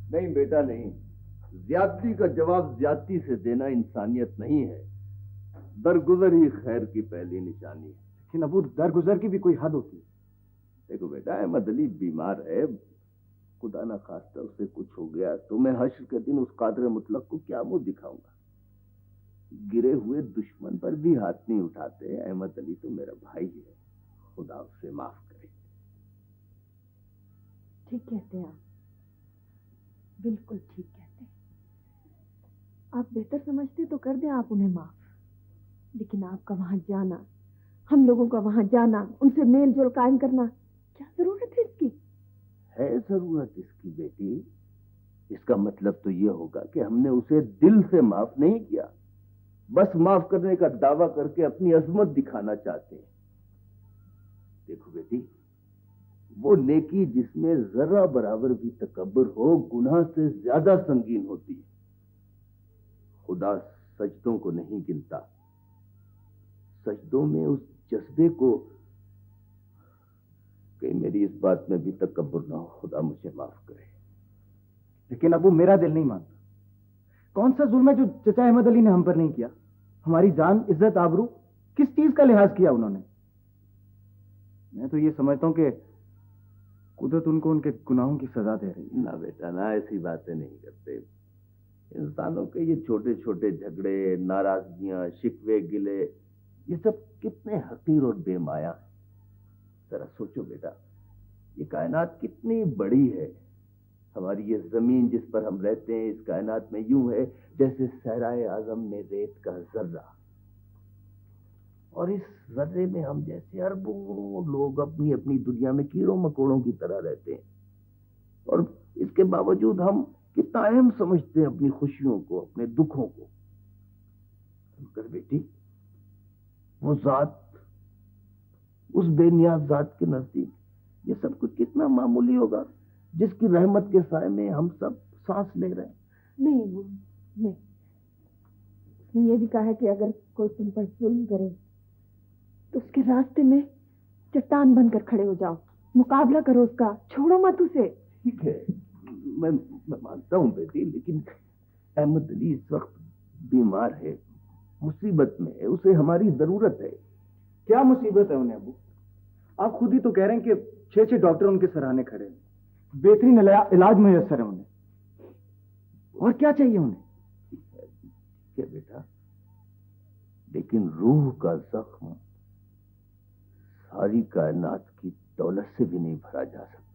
نہیں بیٹا نہیں، زیادتی کا جواب زیادتی سے دینا انسانیت نہیں ہے، درگزر ہی خیر کی پہلی نشانی ہے۔ لیکن ابو درگزر کی بھی کوئی حد ہوتی ہے۔ دیکھو بیٹا، احمد علی بیمار ہے، خدا نہ خواستہ اسے کچھ ہو گیا تو میں حشر کے دن اس قادر مطلق کو کیا منہ دکھاؤں گا؟ گرے ہوئے دشمن پر بھی ہاتھ نہیں اٹھاتے۔ احمد علی تو میرا بھائی ہے، خدا اسے معاف کرے۔ ٹھیک کہتے ہیں آپ، بالکل ٹھیک کہتے ہیں۔ آپ بہتر سمجھتے تو کر دیں آپ انہیں معاف، لیکن آپ کا وہاں جانا، ہم لوگوں کا وہاں جانا، ان سے میل جول قائم کرنا، کیا ضرورت ہے اس کی؟ ہے ضرورت اس کی بیٹی، اس کا مطلب تو یہ ہوگا کہ ہم نے اسے دل سے معاف نہیں کیا، بس معاف کرنے کا دعویٰ کر کے اپنی عظمت دکھانا چاہتے ہیں۔ دیکھو بیٹی، وہ نیکی جس میں ذرہ برابر بھی تکبر ہو گناہ سے زیادہ سنگین ہوتی ہے۔ خدا سجدوں کو نہیں گنتا، سجدوں میں اس جذبے کو، کہ میری اس بات میں بھی تکبر نہ ہو، خدا مجھے معاف کرے۔ لیکن ابو میرا دل نہیں مانتا۔ کون سا ظلم ہے جو چچا احمد علی نے ہم پر نہیں کیا؟ ہماری جان، عزت، آبرو، کس چیز کا لحاظ کیا انہوں نے؟ میں تو یہ سمجھتا ہوں کہ قدرت ان کو ان کے گناہوں کی سزا دے رہی ہے۔ نہ بیٹا نہ، ایسی باتیں نہیں کرتے۔ انسانوں کے یہ چھوٹے چھوٹے جھگڑے، ناراضگیاں، شکوے، گلے، یہ سب کتنے حقیر اور بے مایا ہیں۔ ذرا سوچو بیٹا، یہ کائنات کتنی بڑی ہے۔ ہماری یہ زمین جس پر ہم رہتے ہیں، اس کائنات میں یوں ہے جیسے صحرائے اعظم میں ریت کا ذرہ، اور اس ذرے میں ہم جیسے اربوں لوگ اپنی اپنی دنیا میں کیڑوں مکوڑوں کی طرح رہتے ہیں، اور اس کے باوجود ہم کتنا اہم سمجھتے ہیں اپنی خوشیوں کو، اپنے دکھوں کو۔ مگر بیٹی، وہ ذات، اس بے نیاز ذات کے نزدیک یہ سب کچھ کتنا معمولی ہوگا، جس کی رحمت کے سائے میں ہم سب سانس لے رہے ہیں۔ نہیں وہ نہیں، اس نے یہ بھی کہا ہے کہ اگر کوئی تم پر ظلم کرے تو اس کے راستے میں چٹان بن کر کھڑے ہو جاؤ، مقابلہ کرو اس کا، چھوڑو مت اسے۔ ٹھیک ہے، میں مانتا ہوں بیٹی، لیکن احمد علی اس وقت بیمار ہے، مصیبت میں ہے، اسے ہماری ضرورت ہے۔ کیا مصیبت ہے انہیں ابو؟ آپ خود ہی تو کہہ رہے ہیں کہ 6 ڈاکٹر ان کے سراہنے کھڑے ہیں، بہترین علاج میسر ہے انہیں، اور کیا چاہیے انہیں؟ ٹھیک ہے بیٹا، لیکن روح کا زخم ساری کائنات کی دولت سے بھی نہیں بھرا جا سکتا۔